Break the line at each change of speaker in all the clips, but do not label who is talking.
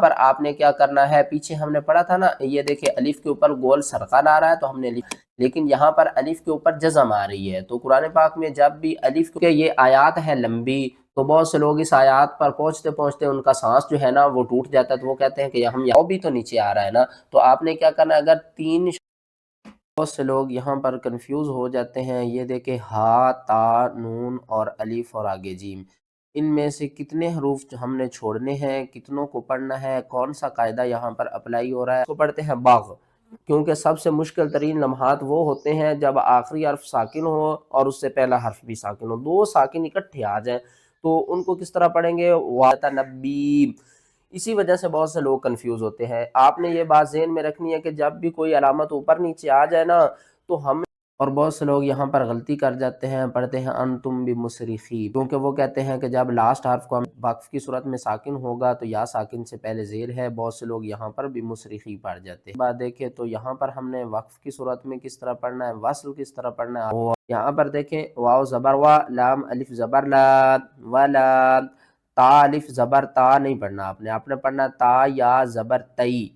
پر آپ نے کیا کرنا ہے، پیچھے ہم نے پڑھا تھا نا، یہ دیکھیں الف کے اوپر گول سرقل آ رہا ہے تو ہم نے لیکن یہاں پر الف کے اوپر جزم آ رہی ہے۔ تو قرآن پاک میں جب بھی الف کے یہ آیات ہے لمبی، تو بہت سے لوگ اس آیات پر پہنچتے پہنچتے ان کا سانس جو ہے نا وہ ٹوٹ جاتا ہے، تو وہ کہتے ہیں کہ ہم یہاں بھی تو نیچے آ رہا ہے نا۔ تو آپ نے کیا کرنا ہے، اگر تین، بہت سے لوگ یہاں پر کنفیوز ہو جاتے ہیں، یہ دیکھیں ہا، تا، نون اور الف اور آگے جیم، ان میں سے کتنے حروف ہم نے چھوڑنے ہیں، کتنوں کو پڑھنا ہے، کون سا قاعدہ یہاں پر اپلائی ہو رہا ہے۔ اس کو پڑھتے ہیں باغ، کیونکہ سب سے مشکل ترین لمحات وہ ہوتے ہیں جب آخری حرف ساکن ہو اور اس سے پہلا حرف بھی ساکن ہو، دو ساکن اکٹھے آ جائیں تو ان کو کس طرح پڑھیں گے، وَتَنَبِّي۔ اسی وجہ سے بہت سے لوگ کنفیوز ہوتے ہیں۔ آپ نے یہ بات ذہن میں رکھنی ہے کہ جب بھی کوئی علامت اوپر نیچے آ جائے نا تو ہم، اور بہت سے لوگ یہاں پر غلطی کر جاتے ہیں، پڑھتے ہیں انتم بمصرخی، کیونکہ وہ کہتے ہیں کہ جب لاسٹ حرف کو ہم وقف کی صورت میں ساکن ہوگا تو یا ساکن سے پہلے زیر ہے، بہت سے لوگ یہاں پر بمصرخی پڑھ جاتے ہیں۔ بات دیکھیں تو یہاں پر ہم نے وقف کی صورت میں کس طرح پڑھنا ہے، وصل کس طرح پڑھنا ہے۔ یہاں پر دیکھیں واو زبر وا، لام الف زبر لا، ولا، تا الف زبر تا نہیں پڑھنا، آپ نے پڑھنا تا یا زبر تئی۔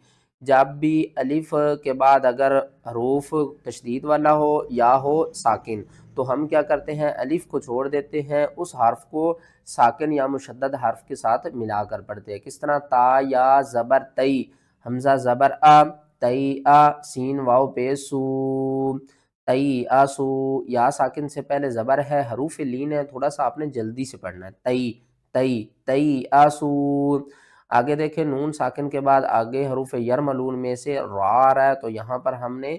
جب بھی الف کے بعد اگر حروف تشدید والا ہو یا ہو ساکن تو ہم کیا کرتے ہیں، الف کو چھوڑ دیتے ہیں، اس حرف کو ساکن یا مشدد حرف کے ساتھ ملا کر پڑھتے ہیں۔ کس طرح، تا یا زبر تئی، حمزہ زبر آ، تئی آ، سین واو پیش سو، تئی آسو، یا ساکن سے پہلے زبر ہے، حروف لین ہے، تھوڑا سا آپ نے جلدی سے پڑھنا ہے، تئی تئی تئی آسو۔ آگے دیکھیں نون ساکن کے بعد آگے حروف یرملون میں سے را آ رہا ہے، تو یہاں پر ہم نے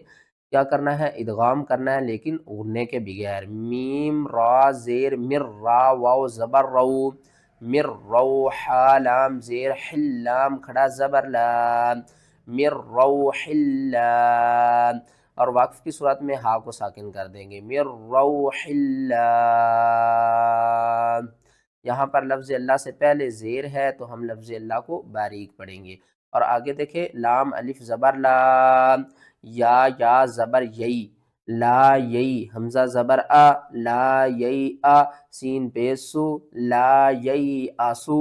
کیا کرنا ہے، ادغام کرنا ہے لیکن غننے کے بغیر۔ میم را زیر مر، را واو زبر رو، مر رو، حا لام زیر حل، لام کھڑا زبر لام، مر رو حل، اور وقف کی صورت میں ہا کو ساکن کر دیں گے، مر رو حل۔ یہاں پر لفظ اللہ سے پہلے زیر ہے تو ہم لفظ اللہ کو باریک پڑھیں گے۔ اور آگے دیکھیں لام الف زبر لا، یا زبر یئی، لا یئی، حمزہ زبر آ، لا یئی آ، سین پیسو، لا یئی آسو،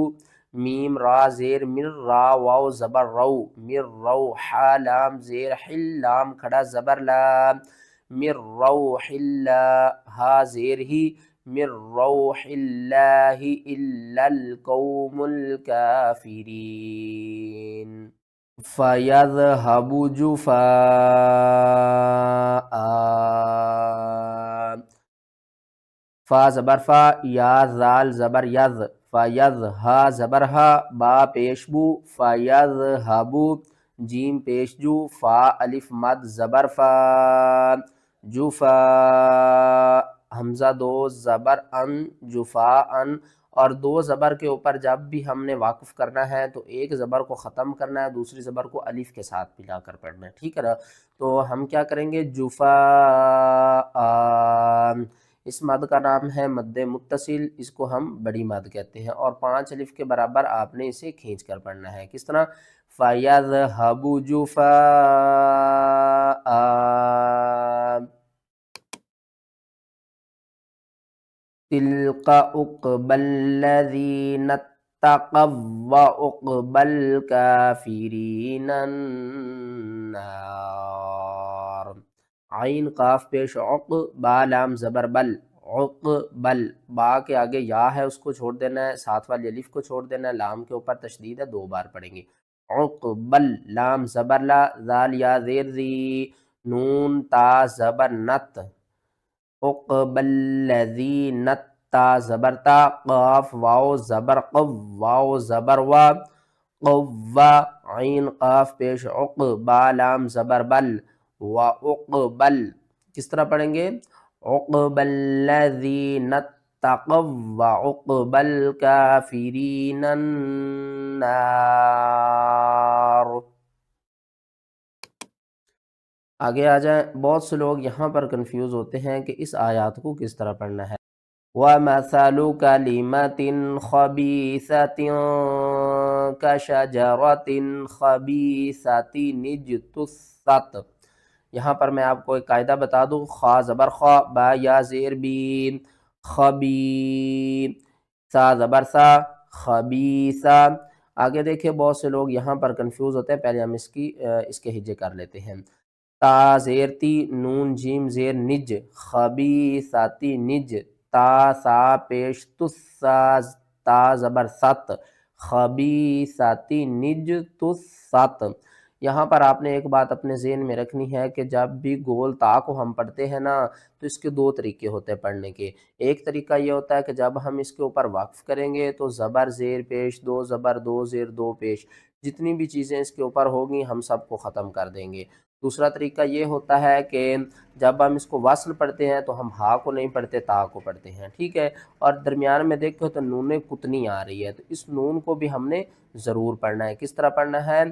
میم را زیر مر، را واو زبر رو، مر رو، حا لام زیر حل، لام کھڑا زبر لام، مر روح اللہ، ہا زیر ہی، من روح اللہ الا القوم الکافرین۔ فَيَذْهَبُ جُفَاءً، فا زبر فا، یا زال زبر یز، فَيَذْ، ہا زبر ہا، با پیش بو، فَيَذْهَبُ، جیم پیش جو، فا الف مد زبر فا، جفا، حمزہ دو زبر ان، جفا ان، اور دو زبر کے اوپر جب بھی ہم نے واقف کرنا ہے تو ایک زبر کو ختم کرنا ہے، دوسری زبر کو الف کے ساتھ ملا کر پڑھنا ہے، ٹھیک ہے نا۔ تو ہم کیا کریں گے، جفا، اس مد کا نام ہے مد متصل، اس کو ہم بڑی مد کہتے ہیں، اور 5 الف کے برابر آپ نے اسے کھینچ کر پڑھنا ہے۔ کس طرح، فَيَذْهَبُ جُفَاءً، تِلْكَ عُقْبَى الَّذِينَ اتَّقَوْا وَعُقْبَى الْكَافِرِينَ النَّارُ۔ عین قاف پیش عق، با لام زبر بل، عقبل، با کے آگے یا ہے اس کو چھوڑ دینا ہے، ساتھ والی الف کو چھوڑ دینا ہے، لام کے اوپر تشدید ہے، 2 بار پڑھیں گے۔ عقبل، لام زبر لا، ذال یا زیر زی، نون تا زبر نت، عقبى الذين، تا زبر تا، قاف واو زبر قو، واو زبر وا، قوا، عین قاف پیش عق، با لام زبر بل، وعقبل، کس طرح پڑھیں گے، عقبى الذين اتقوا وعقبى الكافرين النار۔ آگے آ جائیں، بہت سے لوگ یہاں پر کنفیوز ہوتے ہیں کہ اس آیات کو کس طرح پڑھنا ہے۔ وَمَثَلُ كَلِمَةٍ خَبِيثَةٍ كَشَجَرَةٍ خَبِيثَةٍ اجْتُثَّتْ۔ یہاں پر میں آپ کو ایک قاعدہ بتا دوں، خا زبر خا، با یا زیر بین، خبی، سا زبر سا، خبیثہ، آگے دیکھیں بہت سے لوگ یہاں پر کنفیوز ہوتے ہیں، پہلے ہم اس کے ہجے کر لیتے ہیں۔ تا زیر تی، نون جیم زیر نج، خبیثاتی نج، تا سا پیش تس سا، تا زبر ست، خبیثاتی نج تس ست۔ یہاں پر آپ نے ایک بات اپنے ذہن میں رکھنی ہے کہ جب بھی گول تا کو ہم پڑھتے ہیں نا تو اس کے دو طریقے ہوتے ہیں پڑھنے کے۔ ایک طریقہ یہ ہوتا ہے کہ جب ہم اس کے اوپر وقف کریں گے تو زبر زیر پیش، دو زبر دو زیر دو پیش، جتنی بھی چیزیں اس کے اوپر ہوگی ہم سب کو ختم کر دیں گے۔ دوسرا طریقہ یہ ہوتا ہے کہ جب ہم اس کو وصل پڑھتے ہیں تو ہم ہا کو نہیں پڑھتے، تا کو پڑھتے ہیں، ٹھیک ہے۔ اور درمیان میں دیکھو تو نون کتنی آ رہی ہے، تو اس نون کو بھی ہم نے ضرور پڑھنا ہے۔ کس طرح پڑھنا ہے؟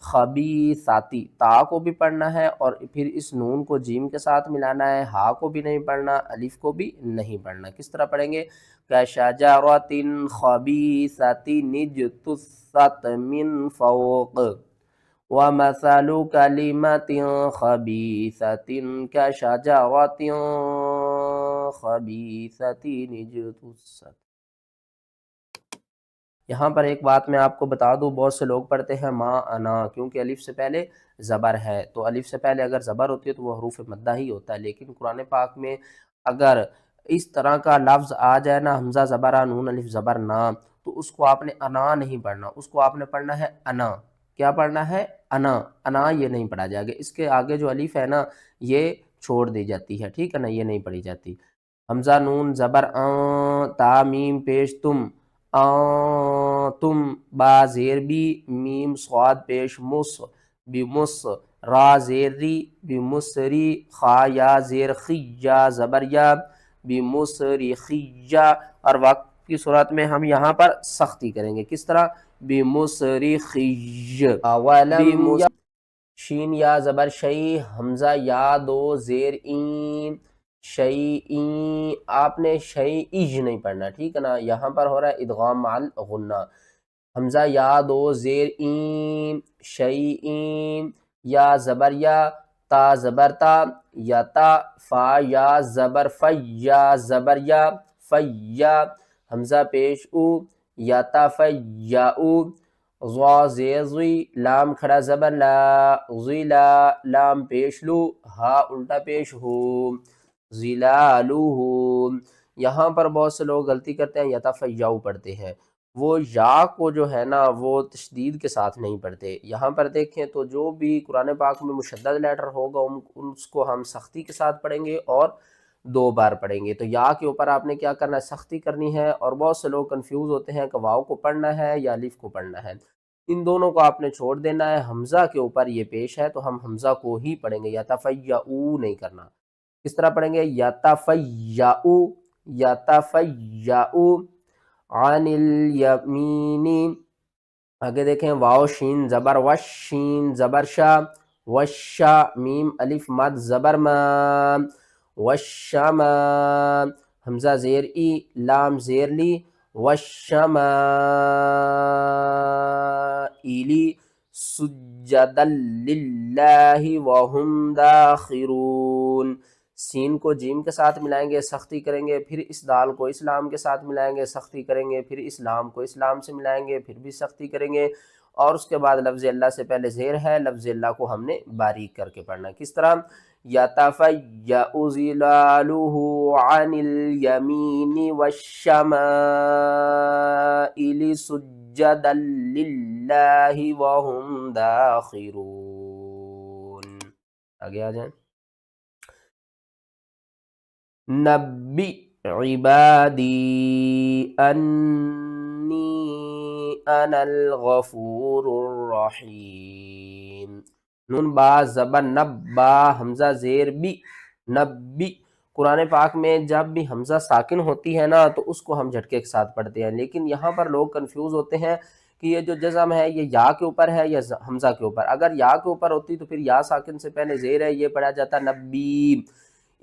خبیثاتی، تا کو بھی پڑھنا ہے اور پھر اس نون کو جیم کے ساتھ ملانا ہے، ہا کو بھی نہیں پڑھنا، الف کو بھی نہیں پڑھنا۔ کس طرح پڑھیں گے؟ کشجرۃ خبیثۃ اجتثت من فوق، ومثل کلمۃ خبیثۃ کشجرۃ خبیثۃ اجتثت۔ یہاں پر ایک بات میں آپ کو بتا دوں، بہت سے لوگ پڑھتے ہیں ما انا، کیونکہ الف سے پہلے زبر ہے، تو الف سے پہلے اگر زبر ہوتی ہے تو وہ حروف مدہ ہی ہوتا ہے، لیکن قرآن پاک میں اگر اس طرح کا لفظ آ جائے نا، حمزہ زبر آ، نون الف زبر نا، تو اس کو آپ نے انا نہیں پڑھنا، اس کو آپ نے پڑھنا ہے انا۔ کیا پڑھنا ہے؟ انا، انا یہ نہیں پڑھا جائے گا، اس کے آگے جو الف ہے نا یہ چھوڑ دی جاتی ہے، ٹھیک ہے نا، یہ نہیں پڑھی جاتی۔ حمزہ نون زبر آن، تا میم پیش تم، تم، با زیر بی، میم صاد پیش مس، بمس، را زیر ری، بمسری، خا یا زیر خی، یا زبر یا، بمسری خیا۔ اور وقت کی صورت میں ہم یہاں پر سختی کریں گے، کس طرح؟ بمسری خی، ولم شین یا زبر شی، حمزہ یا دو زیر این، شیئین، آپ نے شیئج نہیں پڑھنا، ٹھیک ہے نا، یہاں پر ہو رہا ہے ادغام مع الغنہ۔ حمزہ یا دو زیر این، شیئین، یا زبر یا، تا زبر تا، یا تا، فا یا زبر فی، یا زبر یا، فیا، حمزہ پیش او، یا تا فی یا او، ضا زیر زی، لام کھڑا زبر لا، ضلا، لام پیش لو، ہا الٹا پیش ہو، ظلالہ۔ یہاں پر بہت سے لوگ غلطی کرتے ہیں، یتفیعوا پڑھتے ہیں، وہ یا کو جو ہے نا وہ تشدید کے ساتھ نہیں پڑھتے۔ یہاں پر دیکھیں تو جو بھی قرآن پاک میں مشدد لیٹر ہوگا اس کو ہم سختی کے ساتھ پڑھیں گے اور دو بار پڑھیں گے۔ تو یا کے اوپر آپ نے کیا کرنا ہے؟ سختی کرنی ہے۔ اور بہت سے لوگ کنفیوز ہوتے ہیں کہ واو کو پڑھنا ہے یا الف کو پڑھنا ہے، ان دونوں کو آپ نے چھوڑ دینا ہے۔ حمزہ کے اوپر یہ پیش ہے تو ہم حمزہ کو ہی پڑھیں گے، یتفیعوا نہیں کرنا۔ کس طرح پڑھیں گے؟ یتفیعوا، یتفیعوا عن الیمین۔ آگے دیکھیں، واو شین زبر وش، شین زبر شا، وشا، میم الف مد زبر ما، وشما، حمزہ زیر ای، لام زیر لی، وشمائلی، سجدا للہ وہم داخرون۔ سین کو جیم کے ساتھ ملائیں گے، سختی کریں گے، پھر اس دال کو اس لام کے ساتھ ملائیں گے، سختی کریں گے، پھر اس لام کو اس لام سے ملائیں گے، پھر بھی سختی کریں گے، اور اس کے بعد لفظ اللہ سے پہلے زیر ہے، لفظ اللہ کو ہم نے باریک کر کے پڑھنا ہے۔ کس طرح؟ یتفیع ظلالہ عن الیمین والشمائل سجدا للہ وہم داخرون۔ آگے آ جائیں۔ نبی عبادی انی انا الغفور الرحیم۔ نون با زبر نب، با حمزہ زیر بی، نبی۔ قرآن پاک میں جب بھی حمزہ ساکن ہوتی ہے نا تو اس کو ہم جھٹکے کے ساتھ پڑھتے ہیں، لیکن یہاں پر لوگ کنفیوز ہوتے ہیں کہ یہ جو جزم ہے یہ یا کے اوپر ہے یا حمزہ کے اوپر۔ اگر یا کے اوپر ہوتی تو پھر یا ساکن سے پہلے زیر ہے، یہ پڑھا جاتا نبی۔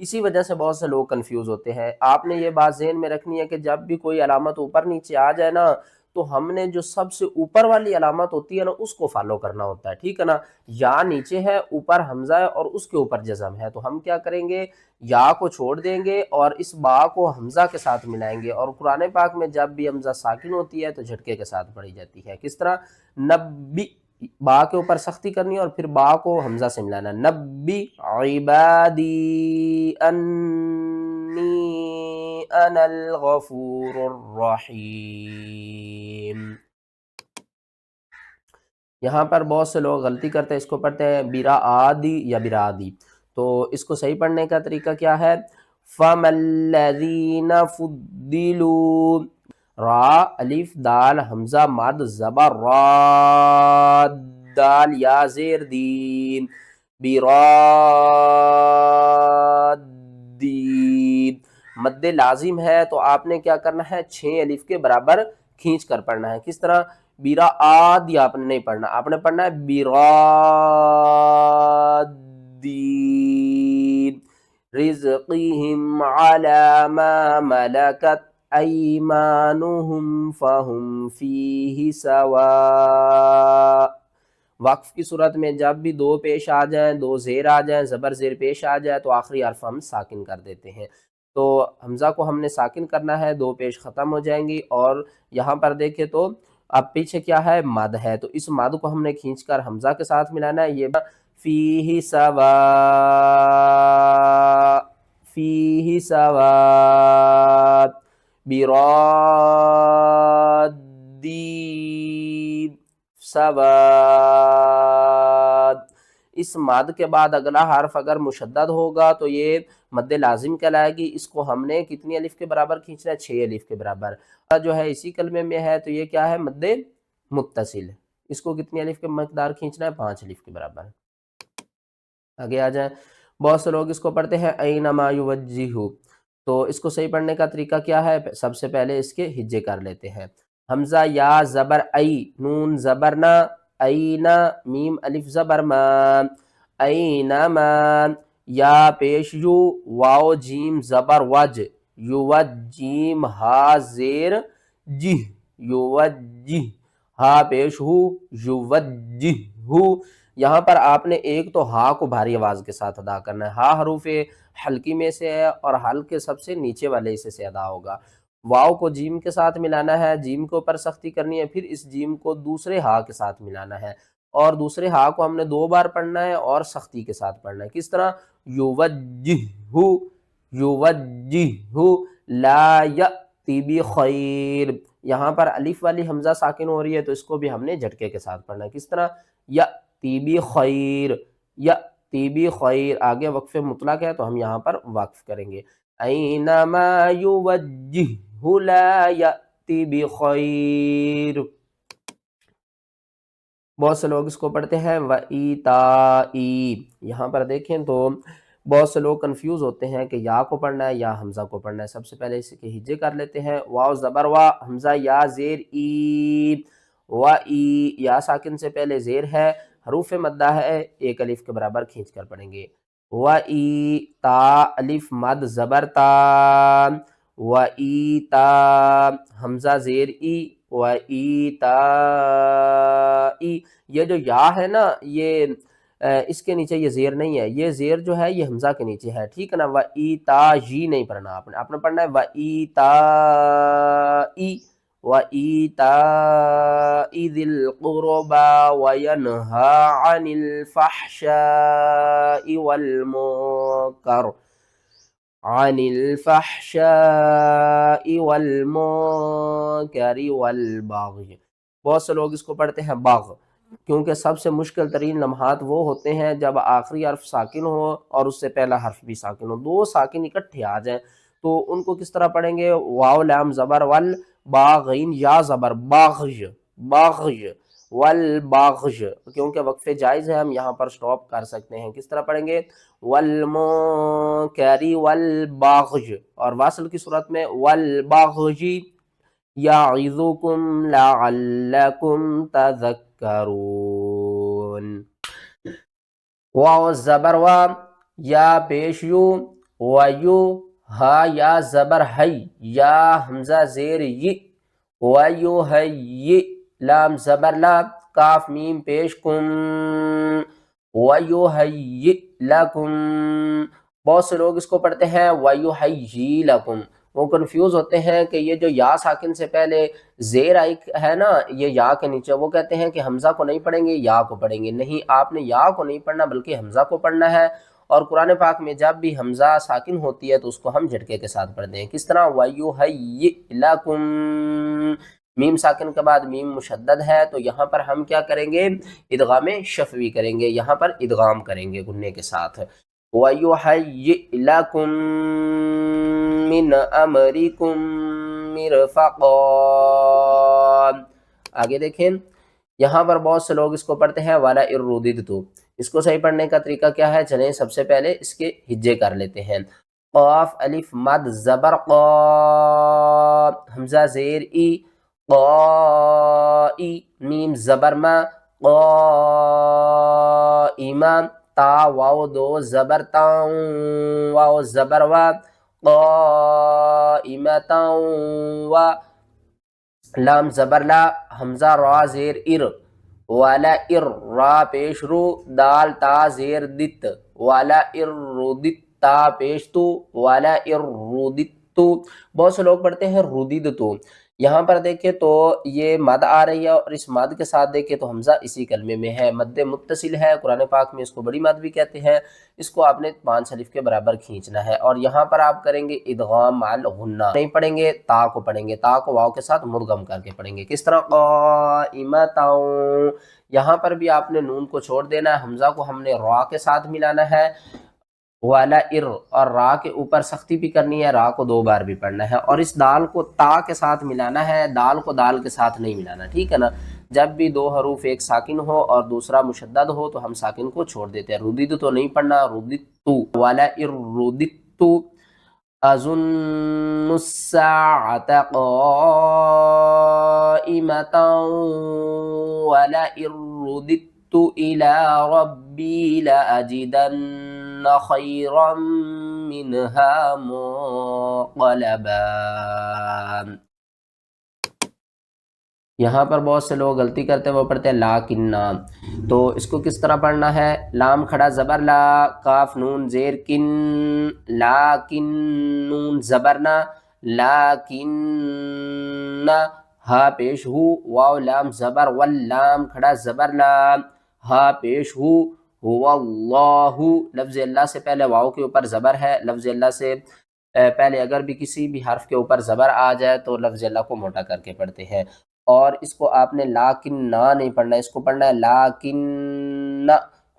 اسی وجہ سے بہت سے لوگ کنفیوز ہوتے ہیں۔ آپ نے یہ بات ذہن میں رکھنی ہے کہ جب بھی کوئی علامت اوپر نیچے آ جائے نا تو ہم نے جو سب سے اوپر والی علامت ہوتی ہے نا اس کو فالو کرنا ہوتا ہے، ٹھیک ہے نا. یا نیچے ہے، اوپر حمزہ ہے اور اس کے اوپر جزم ہے، تو ہم کیا کریں گے، یا کو چھوڑ دیں گے اور اس با کو حمزہ کے ساتھ ملائیں گے. اور قرآن پاک میں جب بھی حمزہ ساکن ہوتی ہے تو جھٹکے کے ساتھ پڑھی جاتی ہے. کس طرح، نبی، با کے اوپر سختی کرنی ہے اور پھر با کو حمزہ سے ملانا. نبی عبادی انی انا الغفور الرحیم. یہاں پر بہت سے لوگ غلطی کرتے ہیں، اس کو پڑھتے ہیں بیرا آدی یا برادی. تو اس کو صحیح پڑھنے کا طریقہ کیا ہے، فَمَا الَّذِينَ فُضِّلُوا، را الف دال حمزہ مد زبر را دال یا زیر دین، برادی. مد لازم ہے تو آپ نے کیا کرنا ہے، 6 الف کے برابر کھینچ کر پڑھنا ہے. کس طرح، بیرا آدی آپ نے نہیں پڑھنا، آپ نے پڑھنا ہے بیرادی. رزقہم علی ما ملکت ایمانہم فہم فیہ سواء. وقف کی صورت میں جب بھی دو پیش آ جائیں، دو زیر آ جائیں، زبر زیر پیش آ جائے تو آخری حرف ہم ساکن کر دیتے ہیں. تو حمزہ کو ہم نے ساکن کرنا ہے، دو پیش ختم ہو جائیں گی. اور یہاں پر دیکھیں تو اب پیچھے کیا ہے، مد ہے، تو اس مد کو ہم نے کھینچ کر حمزہ کے ساتھ ملانا ہے. یہ فیہ سواء، فیہ سواء، برادی سواء. اس مد کے بعد اگلا حرف اگر مشدد ہوگا تو یہ مد لازم کہلائے گی. اس کو ہم نے کتنی الف کے برابر کھینچنا ہے، 6 الف کے برابر. جو ہے اسی کلمے میں ہے تو یہ کیا ہے، مد متصل. اس کو کتنی الف کے مقدار کھینچنا ہے، 5 الف کے برابر. آگے آ جائیں، بہت سے لوگ اس کو پڑھتے ہیں اینما یوجہو. تو اس کو صحیح پڑھنے کا طریقہ کیا ہے، سب سے پہلے اس کے ہجے کر لیتے ہیں. حمزہ یا زبر ای، نون زبر نا، اینا، میم الف زبر ما، اینما. یا پیش یو، واو جیم زبر وج، یوج جیم ہا زیر جہ، یوجہ. ہا پیش ہو، یوجہ ہو. یہاں پر آپ نے ایک تو ہا کو بھاری آواز کے ساتھ ادا کرنا ہے. ہا حروف حلقی میں سے ہے اور حلق کے سب سے نیچے والے حصے سے ادا ہوگا. واو کو جیم کے ساتھ ملانا ہے، جیم کے اوپر سختی کرنی ہے، پھر اس جیم کو دوسرے ہا کے ساتھ ملانا ہے اور دوسرے ہا کو ہم نے 2 بار پڑھنا ہے اور سختی کے ساتھ پڑھنا ہے. کس طرح، یوجہ، یوجہ، لا یأتی بخیر. یہاں پر الف والی حمزہ ساکن ہو رہی ہے تو اس کو بھی ہم نے جھٹکے کے ساتھ پڑھنا ہے. کس طرح، یأتی بخیر، یأتی بخیر. آگے وقف مطلق ہے تو ہم یہاں پر وقف کریں گے. اینما یوجہ لا یأتی بخیر. بہت سے لوگ اس کو پڑھتے ہیں وَإِیتَاءِ. یہاں پر دیکھیں تو بہت سے لوگ کنفیوز ہوتے ہیں کہ یا کو پڑھنا ہے یا حمزہ کو پڑھنا ہے. سب سے پہلے اس کے ہجے کر لیتے ہیں. واو زبر وا، حمزہ یا زیر ای، وَإِی. یا ساکن سے پہلے زیر ہے، حروف مدہ ہے، 1 الف کے برابر کھینچ کر پڑھیں گے. وَإِی تا الف مد زبر تا، وَإِی تا حمزہ زیر ای، وَإِیتَاءِ. یہ جو یا ہے نا، یہ اس کے نیچے یہ زیر نہیں ہے، یہ زیر جو ہے یہ حمزہ کے نیچے ہے، ٹھیک ہے نا. وَإِیتَاءِ نہیں پڑھنا آپ نے پڑھنا ہے وَإِیتَاءِ، وَإِیتَاءِ ذِی الْقُرْبَى وَيَنْهَى عَنِ الْفَحْشَاءِ وَالْمُنکَرِ، عن الفحشاء والمنکر والبغی. بہت سے لوگ اس کو پڑھتے ہیں باغ، کیونکہ سب سے مشکل ترین لمحات وہ ہوتے ہیں جب آخری حرف ساکن ہو اور اس سے پہلا حرف بھی ساکن ہو، 2 ساکن اکٹھے آ جائیں. تو ان کو کس طرح پڑھیں گے، واو لام زبر ول، باغین یا زبر باغج، باغج والباغج. کیونکہ وقفے جائز ہے ہم یہاں پر سٹاپ کر سکتے ہیں. کس طرح پڑھیں گے، والمنکر والباغج. اور واصل کی صورت میں والباغج یعظکم لعلکم تذکرون. واو زبر وا، یا پیش یو، ویو، ہا یا زبر ہی، یا حمزہ زیر ی، وَيُهَيِّئْ لام زبر لا کاف میم پیش کم وَيُهَيِّئْ لَكُمْ بہت سے لوگ اس کو پڑھتے ہیں وَيُهَيِّئْ لَكُمْ وہ کنفیوز ہوتے ہیں کہ یہ جو یا ساکن سے پہلے زیر آئی ہے نا یہ یا کے نیچے وہ کہتے ہیں کہ حمزہ کو نہیں پڑھیں گے یا کو پڑھیں گے نہیں آپ نے یا کو نہیں پڑھنا بلکہ حمزہ کو پڑھنا ہے اور قرآن پاک میں جب بھی حمزہ ساکن ہوتی ہے تو اس کو ہم جھٹکے کے ساتھ پڑھتے ہیں کس طرح وَيُهَيِّئْ لَكُمْ میم ساکن کے بعد میم مشدد ہے تو یہاں پر ہم کیا کریں گے ادغام شفوی کریں گے یہاں پر ادغام کریں گے گننے کے ساتھ وَيُهَيِّئْ لَكُم مِّنْ أَمْرِكُم مِّرْفَقًا آگے دیکھیں یہاں پر بہت سے لوگ اس کو پڑھتے ہیں والا اروددتو اس کو صحیح پڑھنے کا طریقہ کیا ہے چلیں سب سے پہلے اس کے ہجے کر لیتے ہیں قاف الف مد زبر قا حمزہ زیر ای قائی میم زبر ما قائما تا واو دو زبر تاؤں واو زبر وا قائمتا و لام زبر لا حمزہ را زیر ار والا ار را پیش رو دال تا زیر دت والا ار رودت تا پیش تو والا ار رودت تو بہت سے لوگ پڑھتے ہیں رودید تو یہاں پر دیکھیں تو یہ مد آ رہی ہے اور اس مد کے ساتھ دیکھیں تو حمزہ اسی کلمے میں ہے مد متصل ہے قرآن پاک میں اس کو بڑی مد بھی کہتے ہیں اس کو آپ نے 5 الف کے برابر کھینچنا ہے اور یہاں پر آپ کریں گے ادغام مع الغنہ نہیں پڑھیں گے تا کو پڑھیں گے تا کو واو کے ساتھ مدغم کر کے پڑھیں گے کس طرح قائمتا یہاں پر بھی آپ نے نون کو چھوڑ دینا ہے حمزہ کو ہم نے را کے ساتھ ملانا ہے والا ار اور را کے اوپر سختی بھی کرنی ہے را کو 2 بار بھی پڑھنا ہے اور اس دال کو تا کے ساتھ ملانا ہے دال کو دال کے ساتھ نہیں ملانا ٹھیک ہے نا جب بھی 2 حروف ایک ساکن ہو اور دوسرا مشدد ہو تو ہم ساکن کو چھوڑ دیتے ہیں ردید تو نہیں پڑھنا ردید تو والا ار ردید تو اظن الساعة قائمة ولئن رددت إلى ربي لأجدن خيرا منها منقلبا یہاں پر بہت سے لوگ غلطی کرتے ہیں وہ پڑھتے ہیں لاکنہ تو اس کو کس طرح پڑھنا ہے لام کھڑا زبر لا کاف نون زیر کن لاکن نون زبر نا لاکن ہا پیش ہو واو لام زبر واللام کھڑا زبر لا ہا پیش ہو اللہ لفظ اللہ سے پہلے واو کے اوپر زبر ہے لفظ اللہ سے پہلے اگر بھی کسی بھی حرف کے اوپر زبر آ جائے تو لفظ اللہ کو موٹا کر کے پڑھتے ہیں اور اس کو آپ نے لاکن نہ نہیں پڑھنا اس کو پڑھنا ہے لاکن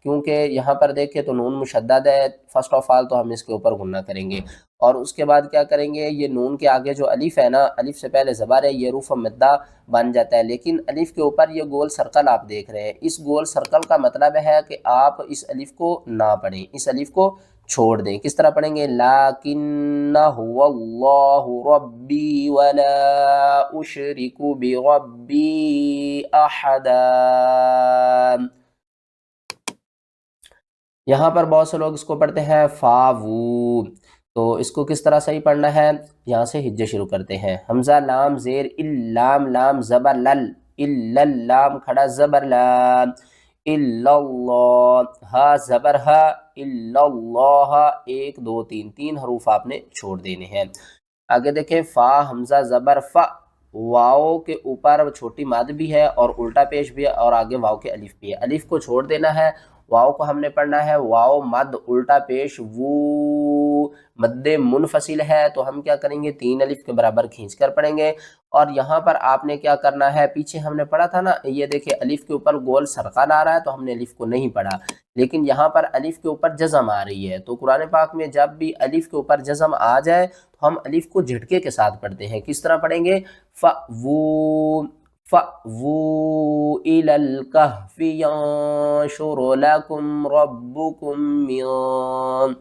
کیونکہ یہاں پر دیکھیں تو نون مشدد ہے فرسٹ آف آل تو ہم اس کے اوپر غنہ کریں گے اور اس کے بعد کیا کریں گے یہ نون کے آگے جو الف ہے نا الف سے پہلے زبر ہے یہ حروف مدہ بن جاتا ہے لیکن الف کے اوپر یہ گول سرکل آپ دیکھ رہے ہیں اس گول سرکل کا مطلب ہے کہ آپ اس الف کو نہ پڑھیں اس الف کو چھوڑ دیں کس طرح پڑھیں گے لیکن هو اللہ ربی ولا اشرک بربی احدا یہاں پر بہت سے لوگ اس کو پڑھتے ہیں فاوو تو اس کو کس طرح صحیح پڑھنا ہے یہاں سے ہجے شروع کرتے ہیں حمزہ لام زیر اللام لام زبر لل اللام کھڑا زبر لام الا اللہ ہا زبر ہا الا اللہ 1 2 3 3 حروف آپ نے چھوڑ دینے ہیں آگے دیکھیں فا حمزہ زبر فا واو کے اوپر چھوٹی مد بھی ہے اور الٹا پیش بھی ہے اور آگے واو کے الف بھی ہے الف کو چھوڑ دینا ہے واو کو ہم نے پڑھنا ہے واو مد الٹا پیش وو مد منفصل ہے تو ہم کیا کریں گے 3 الف کے برابر کھینچ کر پڑھیں گے اور یہاں پر آپ نے کیا کرنا ہے پیچھے ہم نے پڑھا تھا نا یہ دیکھیں الف کے اوپر گول سرقل آ رہا ہے تو ہم نے الف کو نہیں پڑھا لیکن یہاں پر الف کے اوپر جزم آ رہی ہے تو قرآن پاک میں جب بھی الف کے اوپر جزم آ جائے تو ہم الف کو جھٹکے کے ساتھ پڑھتے ہیں کس طرح پڑھیں گے فَأْوُوا إِلَى الْكَهْفِ يَنشُرْ لَكُمْ رَبُّكُمْ مِنْ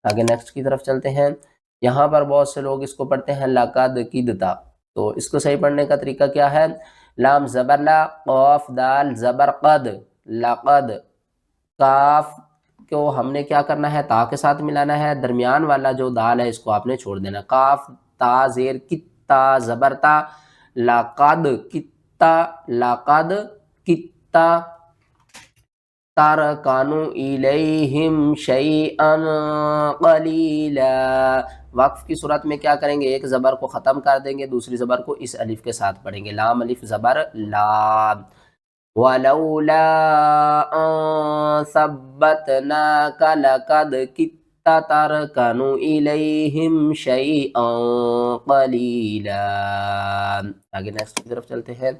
آگے نیکسٹ کی طرف چلتے ہیں یہاں پر بہت سے لوگ اس کو پڑھتے ہیں لَقَدْ كِدْتَ تو اس کو صحیح پڑھنے کا طریقہ کیا ہے لام زبر لا قاف دال زبر قد لقد کاف کو ہم نے کیا کرنا ہے تا کے ساتھ ملانا ہے درمیان والا جو دال ہے اس کو آپ نے چھوڑ دینا کاف تا زیر کتا زبر تا لقد کتا، لقد کتا ترکنو الیہم شیئا قلیلا. وقف کی صورت میں کیا کریں گے؟ ایک زبر کو ختم کر دیں گے، دوسری زبر کو اس الف کے ساتھ پڑھیں گے. لام الف زبر لا. وَلَوْلَا أَن ثَبَّتْنَاكَ لَقَدْ كِدتَّ تَرْكَنُ إِلَيْهِمْ شَيْئًا قَلِيلًا. آگے نیکسٹ کی طرف چلتے ہیں.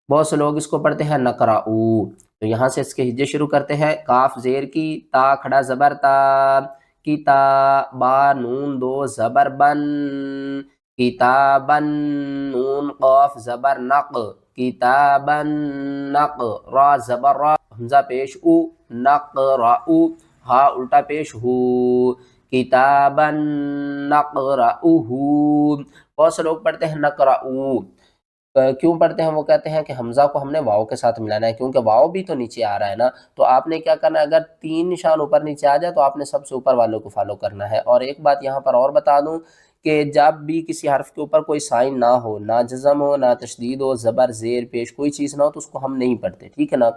بہت سے لوگ اس کو پڑھتے ہیں نقرأو، تو یہاں سے اس کے ہجے شروع کرتے ہیں. کاف زیر کی، تا کھڑا زبر تا، کتا، با نون دو زبر بن، کتابن، نون قاف زبر نق، کتابن نق، را زبر را، حمزہ پیش او، نقرأو، ہا الٹا پیش ہو، کتابن نقرأوہ. بہت سے لوگ پڑھتے ہیں نقرأو. کیوں پڑھتے ہیں؟ وہ کہتے ہیں کہ حمزہ کو ہم نے واؤ کے ساتھ ملانا ہے، کیونکہ واؤ بھی تو نیچے آ رہا ہے نا. تو آپ نے کیا کرنا ہے؟ اگر 3 نشان اوپر نیچے آ جائے تو آپ نے سب سے اوپر والوں کو فالو کرنا ہے. اور ایک بات یہاں پر اور بتا دوں کہ جب بھی کسی حرف کے اوپر کوئی سائن نہ ہو، نہ جزم ہو، نہ تشدید ہو، زبر زیر پیش کوئی چیز نہ ہو، تو اس کو ہم نہیں پڑھتے، ٹھیک ہے نا.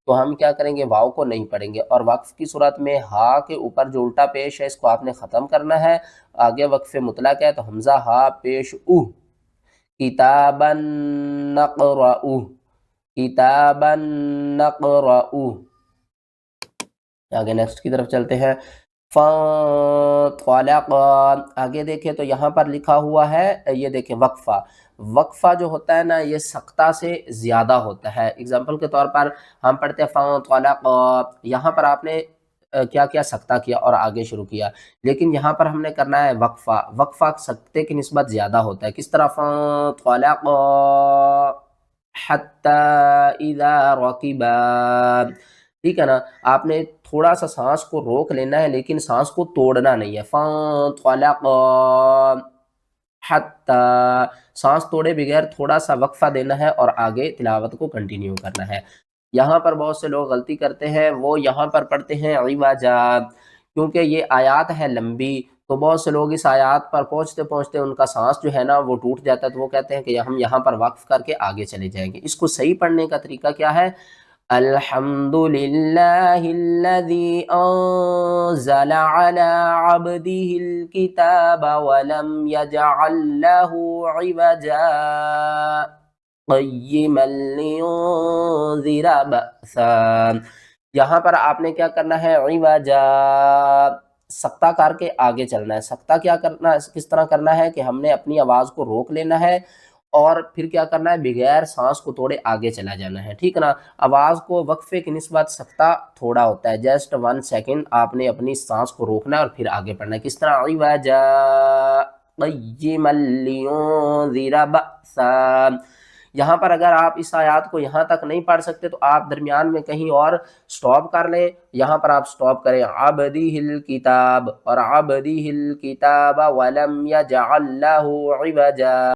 تو ہم کیا کریں گے؟ واؤ کو نہیں پڑھیں گے. اور وقف کی صورت میں ہا کے اوپر جو الٹا پیش ہے اس کو آپ نے ختم کرنا ہے. آگے وقف مطلق ہے تو حمزہ ہا پیش او، کتابا نقرأوہ، کتابا نقرأوہ. آگے نیکسٹ کی طرف چلتے ہیں. فانطلق، آگے دیکھیں تو یہاں پر لکھا ہوا ہے، یہ دیکھیں وقفہ. وقفہ جو ہوتا ہے نا یہ سقطہ سے زیادہ ہوتا ہے. اگزامپل کے طور پر ہم پڑھتے ہیں فانطلق، یہاں پر آپ نے کیا کیا؟ سقطہ کیا اور آگے شروع کیا. لیکن یہاں پر ہم نے کرنا ہے وقفہ. وقفہ سقطے کی نسبت زیادہ ہوتا ہے. کس طرح؟ فانطلق حتی اذا رکبا، ٹھیک ہے نا. آپ نے تھوڑا سا سانس کو روک لینا ہے لیکن سانس کو توڑنا نہیں ہے. فانطلق حتی، سانس توڑے بغیر تھوڑا سا وقفہ دینا ہے اور آگے تلاوت کو کنٹینیو کرنا ہے. یہاں پر بہت سے لوگ غلطی کرتے ہیں، وہ یہاں پر پڑھتے ہیں عوجا، کیونکہ یہ آیات ہے لمبی. تو بہت سے لوگ اس آیات پر پہنچتے پہنچتے ان کا سانس جو ہے نا وہ ٹوٹ جاتا ہے، تو وہ کہتے ہیں کہ ہم یہاں پر وقف کر کے آگے چلے جائیں گے. اس کو صحیح پڑھنے کا طریقہ کیا ہے؟ الحمد للہ الذی انزل علی عبدہ الکتاب ولم یجعل لہ عوجا قیما لینذر بأسا. یہاں پر آپ نے کیا کرنا ہے؟ عوجا، سقطہ کر کے آگے چلنا ہے. سقطہ کیا کرنا ہے؟ کس طرح کرنا ہے کہ ہم نے اپنی آواز کو روک لینا ہے اور پھر کیا کرنا ہے؟ بغیر سانس کو توڑے آگے چلا جانا ہے، ٹھیک ہے نا. آواز کو وقفے کی نسبت سقطہ تھوڑا ہوتا ہے، جسٹ 1 سیکنڈ آپ نے اپنی سانس کو روکنا ہے اور پھر آگے پڑھنا ہے. کس طرح؟ عوجا قیما لینذر بأسا. یہاں پر اگر آپ اس آیات کو یہاں تک نہیں پڑھ سکتے تو آپ درمیان میں کہیں اور سٹاپ کر لیں. یہاں پر آپ سٹاپ کریں عبدہ الکتاب اور عبدہ الکتاب ولم یجعل لہ عوجا.